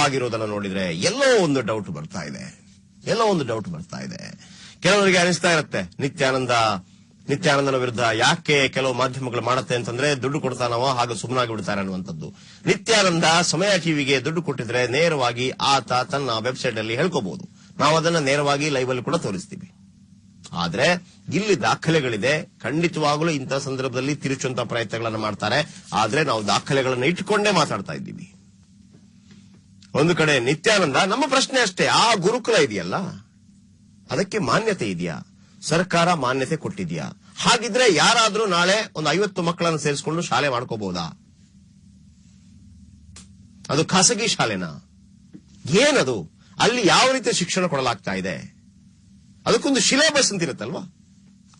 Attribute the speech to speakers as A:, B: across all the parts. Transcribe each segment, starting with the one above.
A: ಆಗಿರೋದನ್ನ ನೋಡಿದ್ರೆ ಎಲ್ಲೋ ಒಂದು ಡೌಟ್ ಬರ್ತಾ ಇದೆ. ಕೆಲವರಿಗೆ ಅನಿಸ್ತಾ ಇರುತ್ತೆ ನಿತ್ಯಾನಂದನ ವಿರುದ್ಧ ಯಾಕೆ ಕೆಲವು ಮಾಧ್ಯಮಗಳು ಮಾಡುತ್ತೆ ಅಂತಂದ್ರೆ ದುಡ್ಡು ಕೊಡ್ತಾನವ ಹಾಗೆ ಸುಮ್ಮನಾಗಿ ಬಿಡ್ತಾರೆ ಅನ್ನುವಂಥದ್ದು. ನಿತ್ಯಾನಂದ ಸಮಯ ಟಿವಿಗೆ ದುಡ್ಡು ಕೊಟ್ಟಿದ್ರೆ ನೇರವಾಗಿ ಆತ ತನ್ನ ವೆಬ್ಸೈಟ್ ಅಲ್ಲಿ ಹೇಳ್ಕೋಬಹುದು. ನಾವು ಅದನ್ನ ನೇರವಾಗಿ ಲೈವ್ ಅಲ್ಲಿ ಕೂಡ ತೋರಿಸ್ತೀವಿ. ಆದ್ರೆ ಇಲ್ಲಿ ದಾಖಲೆಗಳಿದೆ. ಖಂಡಿತವಾಗಲೂ ಇಂಥ ಸಂದರ್ಭದಲ್ಲಿ ತಿರುಚುವಂತ ಪ್ರಯತ್ನಗಳನ್ನು ಮಾಡ್ತಾರೆ. ಆದ್ರೆ ನಾವು ದಾಖಲೆಗಳನ್ನು ಇಟ್ಟುಕೊಂಡೇ ಮಾತಾಡ್ತಾ ಇದ್ದೀವಿ. ಒಂದು ಕಡೆ ನಿತ್ಯಾನಂದ, ನಮ್ಮ ಪ್ರಶ್ನೆ ಅಷ್ಟೇ, ಆ ಗುರುಕುಲ ಇದೆಯಲ್ಲ ಅದಕ್ಕೆ ಮಾನ್ಯತೆ ಇದೆಯಾ? ಸರ್ಕಾರ ಮಾನ್ಯತೆ ಕೊಟ್ಟಿದ್ಯಾ? ಹಾಗಿದ್ರೆ ಯಾರಾದ್ರೂ ನಾಳೆ ಒಂದು 50 ಮಕ್ಕಳನ್ನು ಸೇರಿಸಿಕೊಂಡು ಶಾಲೆ ಮಾಡ್ಕೋಬಹುದಾ? ಅದು ಖಾಸಗಿ ಶಾಲೆನಾ? ಏನದು? ಅಲ್ಲಿ ಯಾವ ರೀತಿಯ ಶಿಕ್ಷಣ ಕೊಡಲಾಗ್ತಾ ಇದೆ? ಅದಕ್ಕೊಂದು ಸಿಲೆಬಸ್ ಅಂತ ಇರುತ್ತಲ್ವಾ,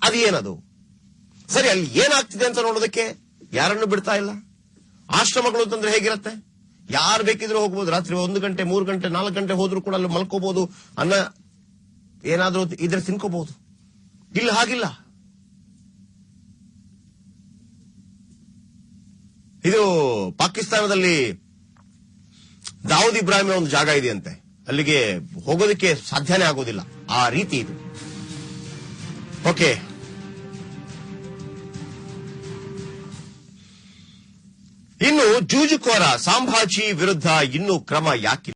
A: ಅದು ಏನದು? ಸರಿ, ಅಲ್ಲಿ ಏನಾಗ್ತಿದೆ ಅಂತ ನೋಡೋದಕ್ಕೆ ಯಾರನ್ನು ಬಿಡ್ತಾ ಇಲ್ಲ. ಆಶ್ರಮಗಳು ಅಂತಂದ್ರೆ ಹೇಗಿರುತ್ತೆ? ಯಾರು ಬೇಕಿದ್ರೂ ಹೋಗ್ಬೋದು. ರಾತ್ರಿ 1 ಗಂಟೆ 3 ಗಂಟೆ 4 ಗಂಟೆ ಹೋದ್ರೂ ಕೂಡ ಅಲ್ಲಿ ಮಲ್ಕೋಬಹುದು, ಅನ್ನ ಏನಾದ್ರೂ ಇದ್ರೆ ತಿನ್ಕೋಬಹುದು. ಇಲ್ಲಿ ಹಾಗಿಲ್ಲ. ಇದು ಪಾಕಿಸ್ತಾನದಲ್ಲಿ ದಾವೂದ್ ಇಬ್ರಾಹಿಂ ಒಂದು ಜಾಗ ಇದೆಯಂತೆ, ಅಲ್ಲಿಗೆ ಹೋಗೋದಕ್ಕೆ ಸಾಧ್ಯನೇ ಆಗೋದಿಲ್ಲ, ಆ ರೀತಿ ಇದು. ಓಕೆ, ಇನ್ನು ಜೂಜುಕೋರ ಸಂಭಾಜಿ ವಿರುದ್ಧ ಇನ್ನೂ ಕ್ರಮ ಯಾಕಿಲ್ಲ?